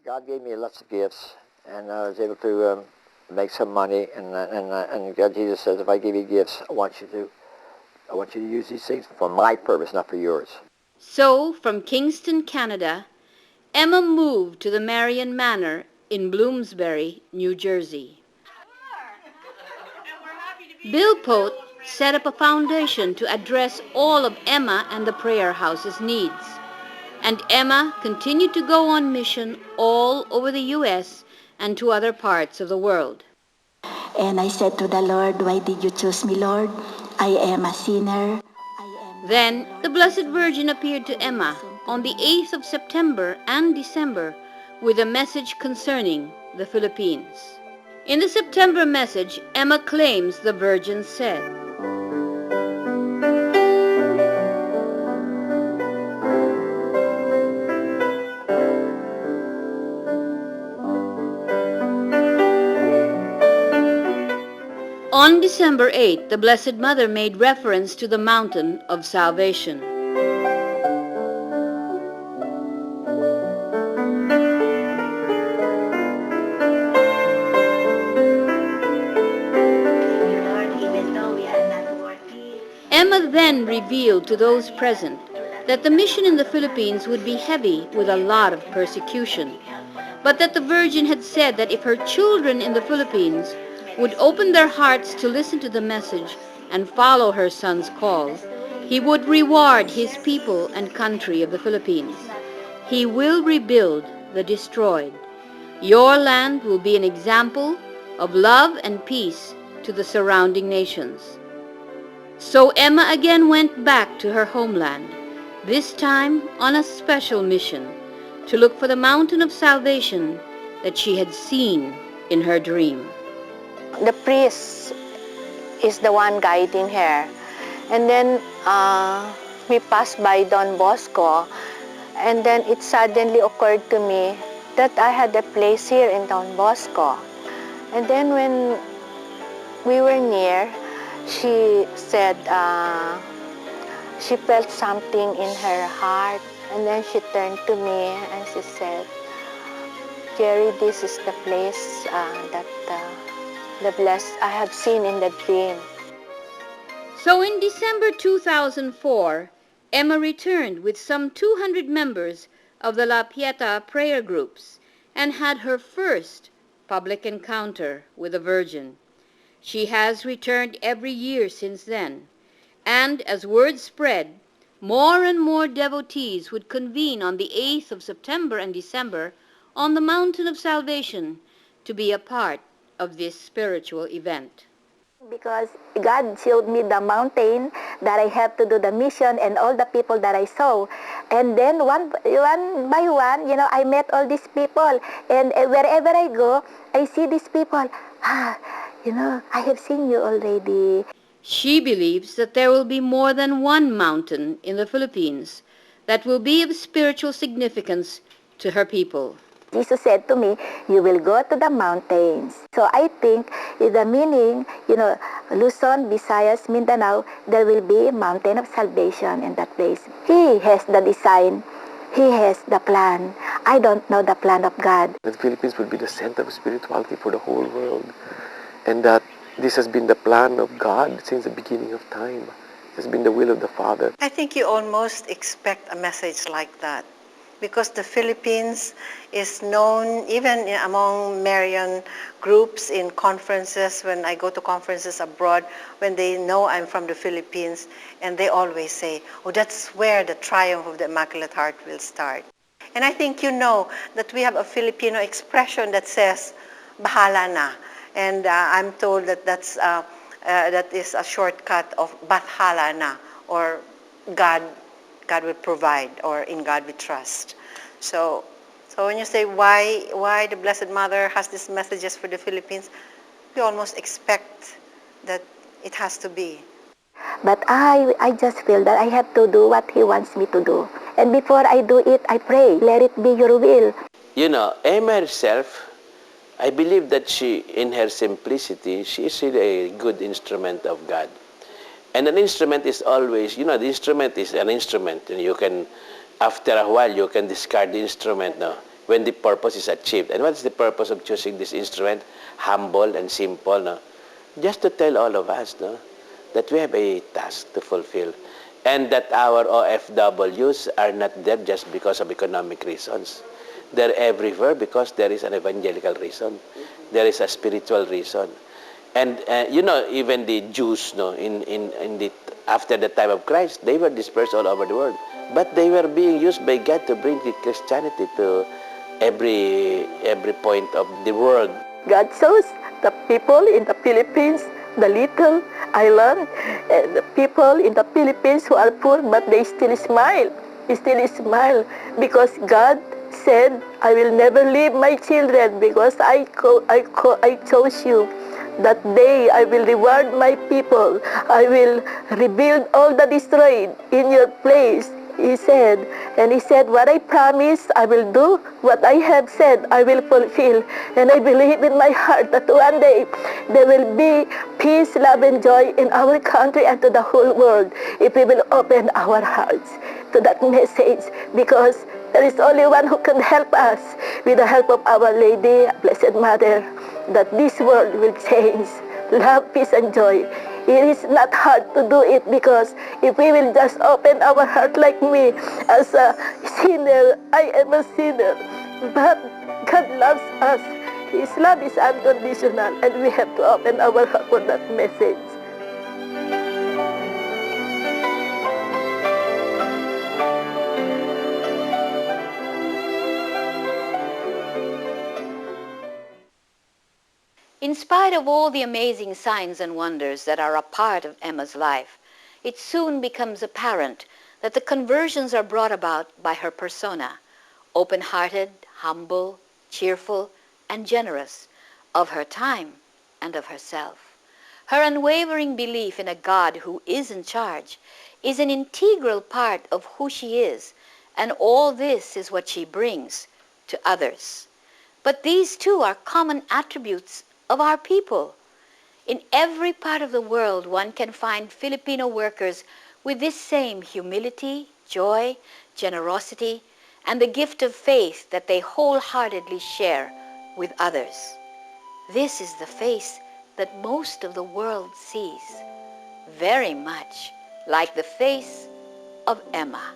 God gave me lots of gifts, and I was able to make some money. And God, Jesus says, if I give you gifts, I want you to use these things for my purpose, not for yours. So, from Kingston, Canada, Emma moved to the Marion Manor in Bloomsbury, New Jersey. Bill Pote set up a foundation to address all of Emma and the prayer house's needs. And Emma continued to go on mission all over the U.S. and to other parts of the world. And I said to the Lord, why did you choose me, Lord? I am a sinner. Then the Blessed Virgin appeared to Emma on the 8th of September and December with a message concerning the Philippines. In the September message, Emma claims the Virgin said, on December 8, the Blessed Mother made reference to the mountain of salvation. Emma then revealed to those present that the mission in the Philippines would be heavy with a lot of persecution, but that the Virgin had said that if her children in the Philippines would open their hearts to listen to the message and follow her son's call, he would reward his people and country of the Philippines. He will rebuild the destroyed. Your land will be an example of love and peace to the surrounding nations. So Emma again went back to her homeland, this time on a special mission to look for the mountain of salvation that she had seen in her dream. The priest is the one guiding her. And then we passed by Don Bosco, and then it suddenly occurred to me that I had a place here in Don Bosco. And then when we were near, she said she felt something in her heart, and then she turned to me and she said, Jerry, this is the place that the blessed I have seen in the dream. So in December 2004, Emma returned with some 200 members of the La Pieta prayer groups and had her first public encounter with the Virgin. She has returned every year since then, and as word spread, more and more devotees would convene on the 8th of September and December on the Mountain of Salvation to be a part of this spiritual event. Because God showed me the mountain that I have to do the mission and all the people that I saw. And then one by one, I met all these people. And wherever I go, I see these people. I have seen you already. She believes that there will be more than one mountain in the Philippines that will be of spiritual significance to her people. Jesus said to me, you will go to the mountains. So I think the meaning, Luzon, Visayas, Mindanao, there will be a mountain of salvation in that place. He has the design. He has the plan. I don't know the plan of God. The Philippines will be the center of spirituality for the whole world. And that this has been the plan of God since the beginning of time. It has been the will of the Father. I think you almost expect a message like that, because the Philippines is known even among Marian groups in conferences. When I go to conferences abroad, when they know I'm from the Philippines, and they always say, oh, that's where the triumph of the Immaculate Heart will start. And I think you know that we have a Filipino expression that says, bahala na. And I'm told that that is a shortcut of bathala na, or God will provide, or in God we trust. So when you say why the Blessed Mother has these messages for the Philippines, we almost expect that it has to be. But I just feel that I have to do what He wants me to do. And before I do it, I pray, let it be your will. Emma herself, I believe that she, in her simplicity, she is really a good instrument of God. And an instrument is always, the instrument is an instrument. And you can, after a while, you can discard the instrument. No? when the purpose is achieved. And what's the purpose of choosing this instrument? Humble and simple, no? Just to tell all of us, no, that we have a task to fulfill. And that our OFWs are not there just because of economic reasons. They're everywhere because there is an evangelical reason. There is a spiritual reason. And you know, even the Jews, no, after the time of Christ, they were dispersed all over the world. But they were being used by God to bring the Christianity to every point of the world. God chose the people in the Philippines, the little island, and the people in the Philippines who are poor, but they still smile. They still smile because God said, I will never leave my children because I chose you. That day I will reward my people. I will rebuild all the destroyed in your place. He said, and he said, what I promised, I will do. What I have said, I will fulfill. And I believe in my heart that one day there will be peace, love, and joy in our country and to the whole world if we will open our hearts to that message, because there is only one who can help us with the help of Our Lady, Blessed Mother, that this world will change. Love, peace, and joy. It is not hard to do it because if we will just open our heart like me as a sinner, I am a sinner. But God loves us. His love is unconditional and we have to open our heart for that message. In spite of all the amazing signs and wonders that are a part of Emma's life, it soon becomes apparent that the conversions are brought about by her persona, open-hearted, humble, cheerful, and generous, of her time and of herself. Her unwavering belief in a God who is in charge is an integral part of who she is, and all this is what she brings to others. But these too are common attributes of our people. In every part of the world, one can find Filipino workers with this same humility, joy, generosity, and the gift of faith that they wholeheartedly share with others. This is the face that most of the world sees, very much like the face of Emma.